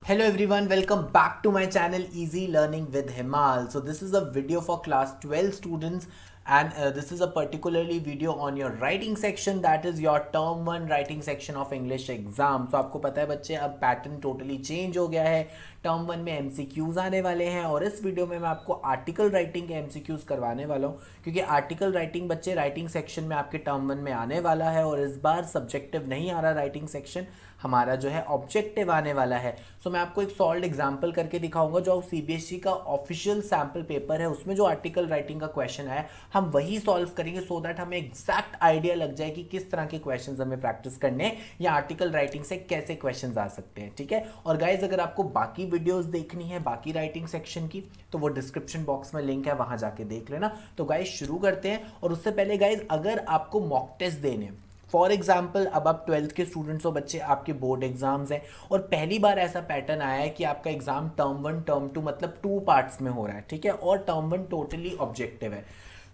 Hello everyone, welcome back to my channel Easy Learning with Himal. So this is a video for class 12 students and this is a particularly video on your writing section, that is your term 1 writing section of English exam. So आपको पता है बच्चे अब pattern totally change हो गया है, term 1 में MCQs आने वाले हैं और इस वीडियो में मैं आपको आर्टिकल राइटिंग के MCQs करवाने वाला हूँ क्योंकि आर्टिकल राइटिंग बच्चे राइटिंग सेक्शन में आपके टर्म 1 में आने वाला है और इस बार सब्जेक्टिव नहीं आ रहा राइटिंग सेक्शन, हमारा जो है ऑब्जेक्टिव आने वाला है। सो मैं आपको एक सॉल्व एग्जांपल करके दिखाऊंगा जो सीबीएसई का ऑफिशियल सैम्पल पेपर है, उसमें जो आर्टिकल राइटिंग का क्वेश्चन है हम वही सॉल्व करेंगे सो दैट हमें एग्जैक्ट आइडिया लग जाए कि किस तरह के क्वेश्चंस हमें प्रैक्टिस करने हैं या आर्टिकल राइटिंग से कैसे क्वेश्चंस आ सकते हैं। ठीक है, और गाइज अगर आपको बाकी वीडियोस देखनी है बाकी राइटिंग सेक्शन की तो वो डिस्क्रिप्शन बॉक्स में लिंक है, वहां जाके देख लेना। तो गाइज शुरू करते हैं और उससे पहले गाइज अगर आपको मॉक टेस्ट देने, फॉर एग्जाम्पल अब आप 12th के स्टूडेंट्स हो बच्चे, आपके बोर्ड एग्जाम्स हैं और पहली बार ऐसा पैटर्न आया है कि आपका एग्जाम टर्म 1 टर्म 2 मतलब 2 पार्ट्स में हो रहा है। ठीक है, और टर्म 1 टोटली ऑब्जेक्टिव है।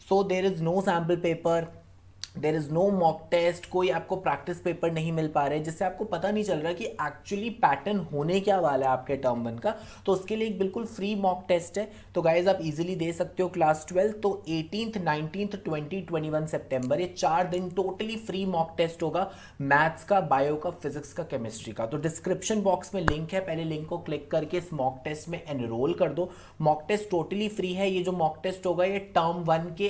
So there is no sample paper, there is no mock test, कोई आपको प्रैक्टिस पेपर नहीं मिल पा रहे जिससे आपको पता नहीं चल रहा कि एक्चुअली पैटर्न होने क्या वाला है आपके टर्म 1 का। तो उसके लिए एक बिल्कुल फ्री मॉक टेस्ट है, तो गाइज आप इजीली दे सकते हो क्लास 12। तो 18th 19th 20 21 सितंबर ये 4 दिन टोटली फ्री मॉक टेस्ट होगा, मैथ्स का, बायो का, फिजिक्स का, केमिस्ट्री का। तो डिस्क्रिप्शन बॉक्स में लिंक है, पहले लिंक को क्लिक करके इस मॉक टेस्ट में एनरोल कर दो। मॉक टेस्ट टोटली फ्री है। ये जो मॉक टेस्ट होगा ये टर्म 1 के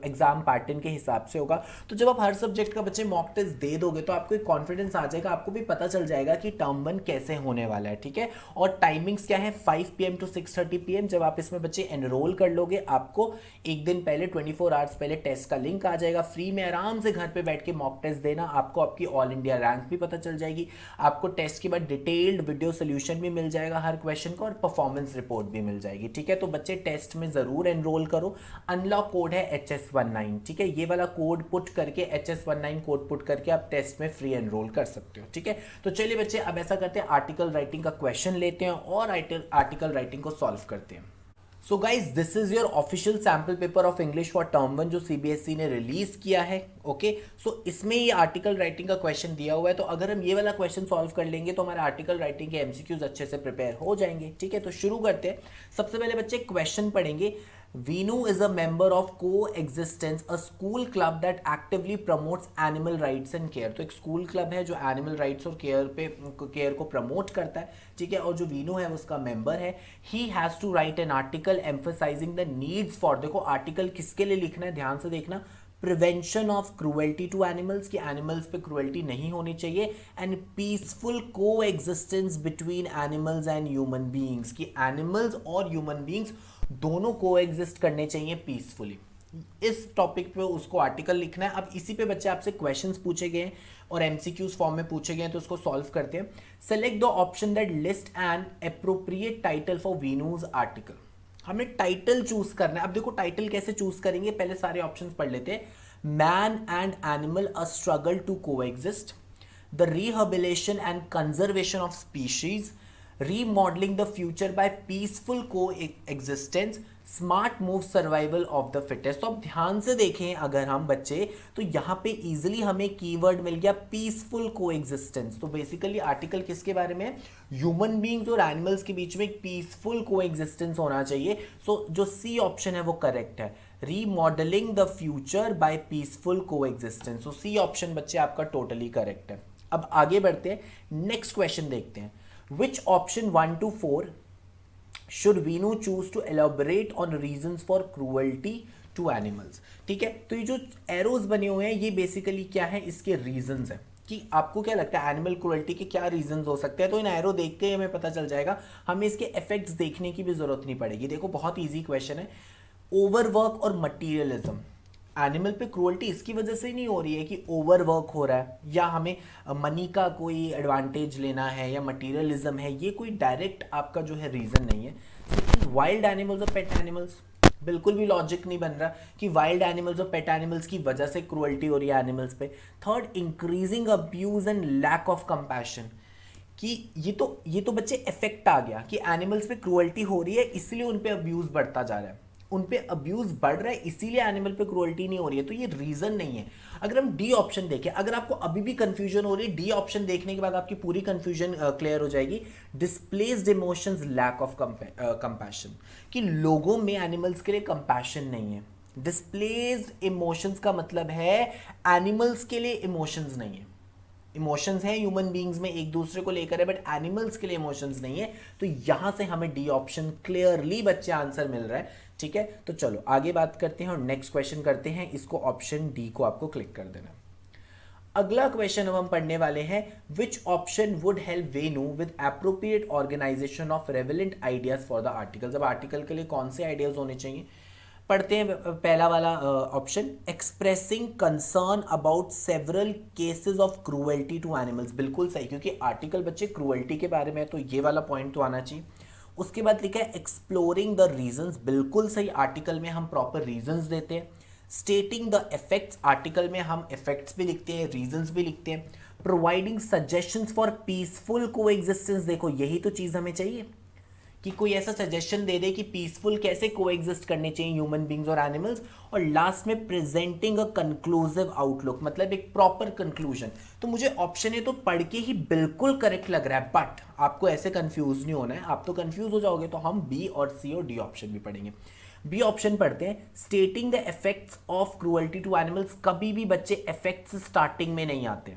एग्जाम पैटर्न के हिसाब से होगा। तो जब आप हर सब्जेक्ट का बच्चे मॉक टेस्ट दे दोगे तो आपको एक कॉन्फिडेंस आ जाएगा, आपको भी पता चल जाएगा कि टर्म 1 कैसे होने वाला है। ठीक है, और टाइमिंग्स क्या है 5 PM to 6:30 PM। जब आप इसमें बच्चे एनरोल कर लोगे आपको एक दिन पहले 24 आवर्स पहले टेस्ट का लिंक आ जाएगा, फ्री में आराम से घर पे बैठ के मॉक टेस्ट देना। आपको आपकी ऑल इंडिया रैंक भी पता चल जाएगी, आपको टेस्ट के बाद डिटेल्ड वीडियो सोल्यूशन भी मिल जाएगा हर क्वेश्चन का और परफॉर्मेंस रिपोर्ट भी मिल जाएगी। ठीक है, तो बच्चे टेस्ट में जरूर एनरोल करो। अनलॉक कोड है HS19। ठीक है, ये वाला कोड पुट करके HS19 कोड पुट करके आप टेस्ट में फ्री एनरोल कर सकते हो। ठीक है, तो चलिए बच्चे अब ऐसा करते हैं आर्टिकल राइटिंग का क्वेश्चन लेते हैं और आर्टिकल राइटिंग को सॉल्व करते हैं। So guys this is your official sample paper of English for term 1 जो सीबीएसई ने रिलीज किया है। ओके, सो इसमें ये आर्टिकल राइटिंग का क्वेश्चन दिया हुआ है, तो अगर हम ये वाला क्वेश्चन सॉल्व कर लेंगे तो हमारे आर्टिकल राइटिंग के एमसीक्यूज अच्छे से प्रिपेयर हो जाएंगे। ठीक है, तो शुरू करते हैं। सबसे पहले बच्चे क्वेश्चन पढ़ेंगे। Venu is a member of Coexistence, a school club that actively promotes animal rights and care। तो एक स्कूल क्लब है जो एनिमल राइट्स और केयर को प्रमोट करता है। ठीक है, और जो वीनू है उसका मेंबर है। He has to write an article emphasising the needs for, देखो आर्टिकल किसके लिए लिखना है ध्यान से देखना, prevention of cruelty to animals, की एनिमल्स पे क्रूएल्टी नहीं होनी चाहिए, and peaceful coexistence between animals and human beings, की एनिमल्स और ह्यूमन बींग्स दोनों को एग्जिस्ट करने चाहिए पीसफुली। इस टॉपिक पे उसको आर्टिकल लिखना है। अब इसी पे बच्चे आपसे क्वेश्चंस पूछे गए और एमसीक्यूज फॉर्म में पूछे गए, तो उसको सॉल्व करते हैं। Select the option that list an appropriate title for Venu's article. हमें टाइटल चूज करना है। अब देखो टाइटल कैसे चूज करेंगे, पहले सारे ऑप्शंस पढ़ लेते हैं। Man and animal a struggle to coexist, the rehabilitation and conservation of species, remodeling the future by peaceful coexistence, smart move survival of the fittest. तो अब ध्यान से देखें अगर हम बच्चे तो यहाँ पे इजीली हमें कीवर्ड मिल गया पीसफुल कोएग्जिस्टेंस। तो बेसिकली आर्टिकल किसके बारे में है, ह्यूमन बींग्स और एनिमल्स के बीच में एक पीसफुल कोएग्जिस्टेंस होना चाहिए। सो जो सी ऑप्शन है वो करेक्ट है, remodelling the future by peaceful coexistence. तो सी ऑप्शन बच्चे आपका टोटली करेक्ट है। अब आगे बढ़ते हैं, नेक्स्ट क्वेश्चन देखते हैं। Which option 1 to 4 should Venu choose to elaborate on reasons for cruelty to animals? ठीक है, तो ये जो एरोज बने हुए हैं ये बेसिकली क्या है, इसके रीजंस हैं कि आपको क्या लगता है एनिमल क्रुएल्टी के क्या रीजंस हो सकते हैं। तो इन एरो देख के हमें पता चल जाएगा, हमें इसके इफेक्ट्स देखने की भी जरूरत नहीं पड़ेगी। देखो बहुत इजी क्वेश्चन है। ओवरवर्क और मटीरियलिज्म, एनिमल पे क्रूअल्टी इसकी वजह से नहीं हो रही है कि ओवरवर्क हो रहा है या हमें मनी का कोई एडवांटेज लेना है या मटीरियलिज्म है, ये कोई डायरेक्ट आपका जो है रीजन नहीं है। सेकंड, वाइल्ड एनिमल्स और पेट एनिमल्स, बिल्कुल भी लॉजिक नहीं बन रहा कि वाइल्ड एनिमल्स और पेट एनिमल्स की वजह से क्रूअल्टी हो रही है एनिमल्स पे। Third, increasing abuse and lack of compassion, कि ये तो बच्चे इफेक्ट आ गया कि एनिमल्स पे क्रूअल्टी हो रही है इसलिए उन पे अब्यूज बढ़ता जा रहा है। उन पे अब्यूज बढ़ रहा है इसीलिए एनिमल पे क्रूअल्टी नहीं हो रही है, तो ये रीजन नहीं है। अगर हम डी ऑप्शन देखें, अगर आपको अभी भी कंफ्यूजन हो रही है, डी ऑप्शन देखने के बाद आपकी पूरी कंफ्यूजन क्लियर हो जाएगी। Displaced emotions, lack of compassion, कि लोगों में एनिमल्स के लिए कंपैशन नहीं है। डिस्प्लेस्ड इमोशंस का मतलब है एनिमल्स के लिए इमोशंस नहीं है। इमोशंस हैं ह्यूमन बींग्स में एक दूसरे को लेकर है, बट एनिमल्स के लिए इमोशंस नहीं है। तो यहां से हमें डी ऑप्शन क्लियरली बच्चे आंसर मिल रहा है। ठीक है, तो चलो आगे बात करते हैं और नेक्स्ट क्वेश्चन करते हैं। इसको ऑप्शन डी को आपको क्लिक कर देना। अगला क्वेश्चन हम पढ़ने वाले हैं, which option would help Venu with appropriate organisation of relevant ideas for the article. अब आर्टिकल के लिए कौन से आइडियाज होने चाहिए, पढ़ते हैं पहला वाला option, expressing concern about several cases of cruelty to animals. बिल्कुल सही, क्योंकि आर्टिकल बच्चे क्रूएल्टी के बारे में है, तो ये वाला पॉइंट तो आना चाहिए। उसके बाद लिखा है एक्सप्लोरिंग द रीजंस। बिल्कुल सही, आर्टिकल में हम प्रॉपर रीजंस देते हैं। स्टेटिंग द इफेक्ट्स, आर्टिकल में हम इफेक्ट्स भी लिखते हैं, रीजंस भी लिखते हैं। Providing suggestions for peaceful coexistence, देखो यही तो चीज हमें चाहिए कि कोई ऐसा सजेशन दे दे कि पीसफुल कैसे कोएग्जिस्ट करने चाहिए ह्यूमन बींग्स और एनिमल्स। और लास्ट में प्रेजेंटिंग अ कंक्लूसिव आउटलुक, मतलब एक प्रॉपर कंक्लूजन। तो मुझे ऑप्शन ए तो पढ़ के ही बिल्कुल करेक्ट लग रहा है, बट आपको ऐसे कंफ्यूज नहीं होना है, आप तो कंफ्यूज हो जाओगे। तो हम बी और सी और डी ऑप्शन भी पढ़ेंगे। बी ऑप्शन पढ़ते हैं, stating the effects of cruelty to animals. कभी भी बच्चे इफेक्ट्स स्टार्टिंग में नहीं आते,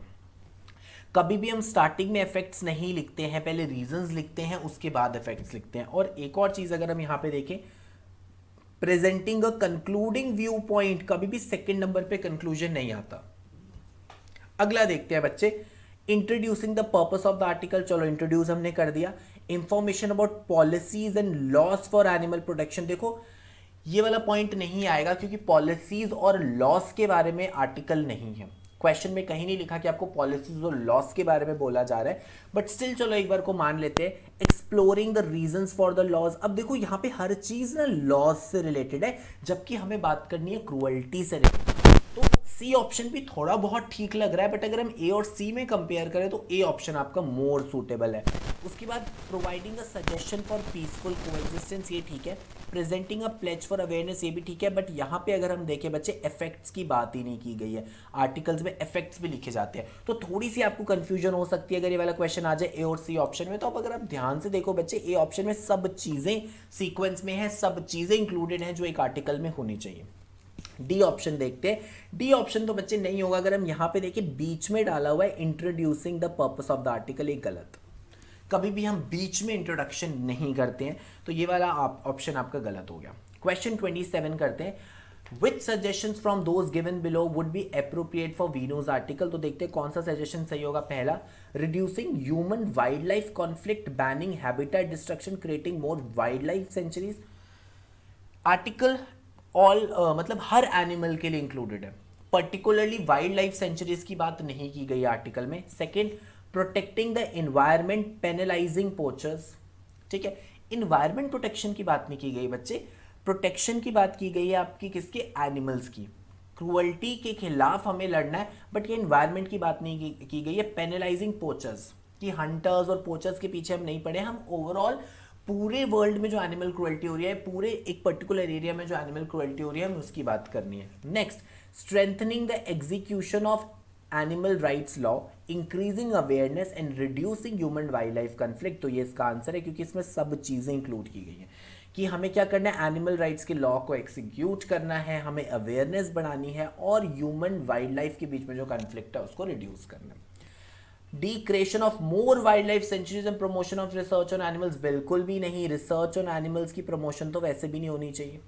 कभी भी हम स्टार्टिंग में इफेक्ट्स नहीं लिखते हैं, पहले रीजंस लिखते हैं उसके बाद इफेक्ट्स लिखते हैं। और एक और चीज अगर हम यहां पे देखें, presenting a concluding view point, कभी भी सेकंड नंबर पे कंक्लूजन नहीं आता। अगला देखते हैं बच्चे, introducing the purpose of the article. चलो इंट्रोड्यूस हमने कर दिया। Information about policies and loss for animal protection, देखो ये वाला पॉइंट नहीं आएगा क्योंकि पॉलिसीज और लॉस के बारे में आर्टिकल नहीं है। क्वेश्चन में कहीं नहीं लिखा कि आपको पॉलिसीज और लॉस के बारे में बोला जा रहा है, बट स्टिल चलो एक बार को मान लेते हैं। Exploring the reasons for the laws, अब देखो यहाँ पे हर चीज ना लॉज से रिलेटेड है, जबकि हमें बात करनी है क्रूअल्टी से रिलेटेड। तो सी ऑप्शन भी थोड़ा बहुत ठीक लग रहा है, बट अगर हम ए और सी में कंपेयर करें तो ए ऑप्शन आपका मोर सूटेबल है। उसके बाद providing a suggestion for peaceful coexistence, ये ठीक है। Presenting a pledge for awareness, ये भी ठीक है, बट यहाँ पे अगर हम देखें बच्चे, इफेक्ट्स की बात ही नहीं की गई है। आर्टिकल्स में इफेक्ट्स भी लिखे जाते हैं, तो थोड़ी सी आपको कंफ्यूजन हो सकती है अगर ये वाला क्वेश्चन आ जाए ए और सी ऑप्शन में। तो अब अगर आप ध्यान से देखो बच्चे, ए ऑप्शन में सब चीजें सीक्वेंस में है, सब चीजें इंक्लूडेड हैं जो एक आर्टिकल में होनी चाहिए। डी ऑप्शन देखते हैं। डी ऑप्शन तो बच्चे नहीं होगा। अगर हम यहां पे देखें, बीच में डाला हुआ है introducing the purpose of the article, एक गलत। कभी भी हम बीच में इंट्रोडक्शन नहीं करते हैं, तो ये वाला ऑप्शन आपका गलत हो गया। क्वेश्चन 27 करते हैं, Which suggestions from those given below would be appropriate for Venu's article? तो देखते हैं कौन सा सजेशन सही होगा। पहला, reducing human wildlife conflict, banning habitat destruction, creating more wildlife sanctuaries। Article all मतलब हर एनिमल के लिए इंक्लूडेड है, पर्टिकुलरली वाइल्ड लाइफ सेंचुरीज की बात नहीं की गई आर्टिकल में। Second, protecting the environment, penalising poachers. ठीक है, इन्वायरमेंट प्रोटेक्शन की बात नहीं की गई बच्चे, प्रोटेक्शन की बात की गई है आपकी किसके, एनिमल्स की। क्रूअल्टी के खिलाफ हमें लड़ना है, बट ये इन्वायरमेंट की बात नहीं की गई है। पेनलाइजिंग पोचर्स, कि हंटर्स और पोचर्स के पीछे हम नहीं पड़े, हम ओवरऑल पूरे वर्ल्ड में जो एनिमल क्रूएल्टी हो रही है, पूरे एक पर्टिकुलर एरिया में जो एनिमल क्रूएल्टी हो रही है, हमें उसकी बात करनी है। Next, strengthening the execution of animal rights law, increasing awareness and reducing human wild life conflict. तो ये इसका आंसर है, क्योंकि इसमें सब चीजें इंक्लूड की गई हैं कि हमें क्या करना है, एनिमल राइट्स के लॉ को एग्जीक्यूट करना है, हमें अवेयरनेस बढ़ानी है, और ह्यूमन वाइल्ड लाइफ के बीच में जो कॉन्फ्लिक्ट है उसको रिड्यूस करना है। D, creation of more wild life sanctuaries and promotion of research on animals, बिल्कुल भी नहीं। रिसर्च ऑन एनिमल्स की प्रमोशन तो वैसे भी नहीं होनी चाहिए,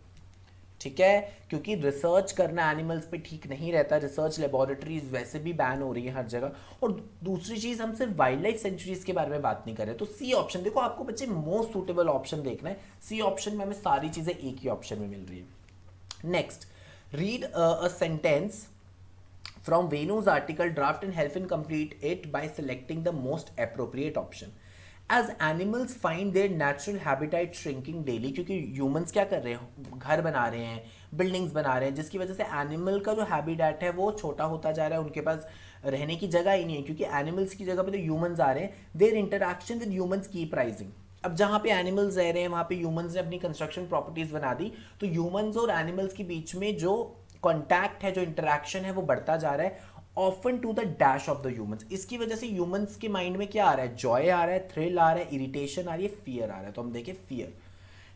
ठीक है, क्योंकि रिसर्च करना एनिमल्स पे ठीक नहीं रहता। रिसर्च लेबोरेटरीज वैसे भी बैन हो रही है हर जगह। और दूसरी चीज, हम सिर्फ वाइल्ड लाइफ सेंचुरीज के बारे में बात नहीं कर रहे। तो सी ऑप्शन देखो, आपको बच्चे मोस्ट सुटेबल ऑप्शन देखना है। सी ऑप्शन में हमें सारी चीजें एक ही ऑप्शन में मिल रही है। Next, read a sentence from Venu's article, draft and help in complete it by selecting the most appropriate option. As animals find their natural habitat shrinking daily, क्योंकि humans क्या कर रहे हैं, घर बना रहे हैं, बिल्डिंग्स बना रहे हैं, जिसकी वजह से एनिमल का जो हैबिटेट है वो छोटा होता जा रहा है, उनके पास रहने की जगह ही नहीं है, क्योंकि एनिमल्स की जगह पे तो ह्यूमंस आ रहे हैं। Their interaction with humans keep rising. अब जहाँ पे एनिमल्स रह रहे हैं वहाँ पे ह्यूमंस ने अपनी कंस्ट्रक्शन प्रॉपर्टीज बना दी, तो ह्यूमंस और एनिमल्स के बीच में जो कॉन्टैक्ट है, जो इंटरेक्शन है, वो बढ़ता जा रहा है often to the dash of the humans. इसकी वजह से ह्यूमंस के माइंड में क्या आ रहा है? जॉय आ रहा है, थ्रिल आ रहा है, इरिटेशन आ रही है, फियर आ रहा है। तो हम देखें फियर,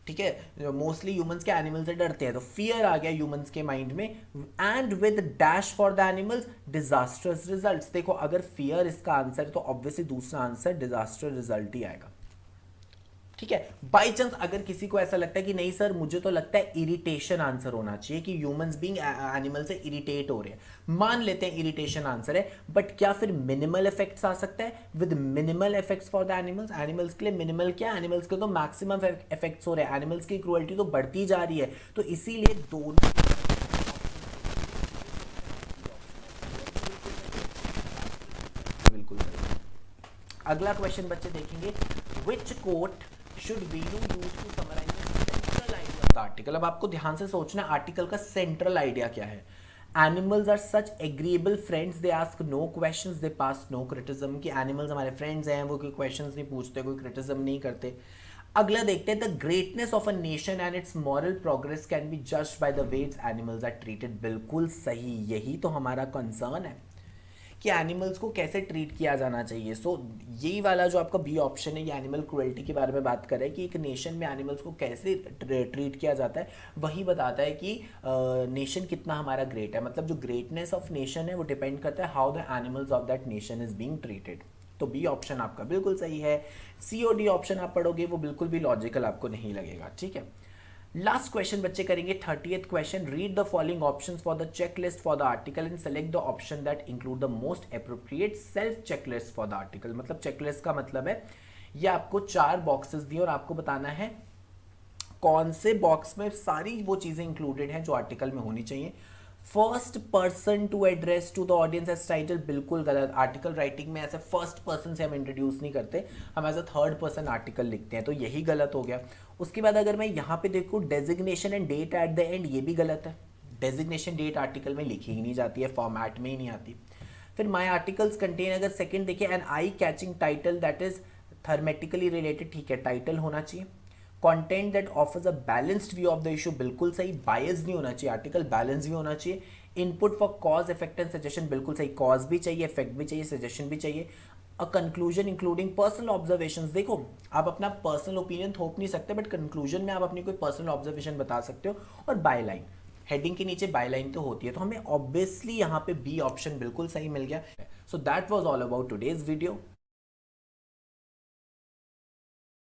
ठीक है, मोस्टली ह्यूमंस के एनिमल से डरते हैं, तो फियर आ गया ह्यूमंस के माइंड में। And with dash for the animals disasters results. देखो अगर फियर इसका आंसर है तो ऑब्वियसली दूसरा आंसर डिजास्टर रिजल्ट ही आएगा, ठीक है। बाई चांस अगर किसी को ऐसा लगता है कि नहीं सर मुझे तो लगता है इरिटेशन आंसर होना चाहिए, कि ह्यूमंस बीइंग एनिमल से इरिटेट हो रहे हैं, मान लेते हैं इरिटेशन आंसर है, बट क्या फिर मिनिमल इफेक्ट्स आ सकता है? With minimal effects for the animals. Animals के लिए मिनिमल क्या? एनिमल्स के तो मैक्सिमम इफेक्ट्स हो रहे हैं, एनिमल्स की क्रुएल्टी तो बढ़ती जा रही है, तो इसीलिए दोनों बिल्कुल सही। अगला क्वेश्चन बच्चे देखेंगे, विच coat should be you use to summarize the central idea of the article। अब आपको ध्यान से सोचना है आर्टिकल का सेंट्रल आइडिया क्या है। Animals are such agreeable friends, they ask no questions, they pass no criticism. कि एनिमल्स हमारे फ्रेंड्स हैं, वो कोई क्वेश्चंस नहीं पूछते, कोई क्रिटिसिज्म नहीं करते। अगला देखते हैं, the greatness of a nation and its moral progress can be judged by the way its animals are treated. बिल्कुल सही, यही तो हमारा कंसर्न है कि एनिमल्स को कैसे ट्रीट किया जाना चाहिए। सो यही वाला जो आपका बी ऑप्शन है, ये एनिमल क्रुएल्टी के बारे में बात कर रहा है कि एक नेशन में एनिमल्स को कैसे ट्रीट किया जाता है, वही बताता है कि नेशन कितना हमारा ग्रेट है। मतलब जो ग्रेटनेस ऑफ नेशन है वो डिपेंड करता है how the animals of that nation is being treated. तो बी ऑप्शन आपका बिल्कुल सही है। सी और डी ऑप्शन आप पढ़ोगे वो बिल्कुल भी लॉजिकल आपको नहीं लगेगा, ठीक है। लास्ट क्वेश्चन बच्चे करेंगे 30th question, read the following options for the checklist for the article and select the option that include the most appropriate self checklist for the article. मतलब चेकलिस्ट का मतलब है ये आपको 4 बॉक्सेस दिए और आपको बताना है कौन से बॉक्स में सारी वो चीजें इंक्लूडेड हैं जो आर्टिकल में होनी चाहिए। First person to address to the audience as title, बिल्कुल गलत। आर्टिकल राइटिंग में ऐसे फर्स्ट पर्सन से हम इंट्रोड्यूस नहीं करते, हम as a third person article लिखते हैं, तो यही गलत हो गया। उसके बाद अगर मैं यहाँ पे देखूँ designation and date at the end, ये भी गलत है। डेजिग्नेशन डेट आर्टिकल में लिखी ही नहीं जाती है, फॉर्मेट में ही नहीं आती। फिर माई आर्टिकल्स कंटेन, अगर सेकेंड देखिए, an eye catching title that is thematically related, ठीक है, टाइटल होना चाहिए। Content that offers a balanced view of the issue, बिल्कुल सही, बायस नहीं होना चाहिए आर्टिकल, बैलेंस भी होना चाहिए। Input for cause effect and suggestion, बिल्कुल सही, कॉज भी चाहिए, इफेक्ट भी चाहिए, सजेशन भी चाहिए। A conclusion including personal observations, देखो आप अपना पर्सनल ओपिनियन थोप नहीं सकते, बट कंक्लूजन में आप अपनी कोई पर्सनल ऑब्जर्वेशन बता सकते हो। और बाय लाइन, हेडिंग के नीचे बाय लाइन तो होती है, तो हमें ऑब्वियसली यहाँ पे बी ऑप्शन बिल्कुल सही मिल गया। So that was all about today's video.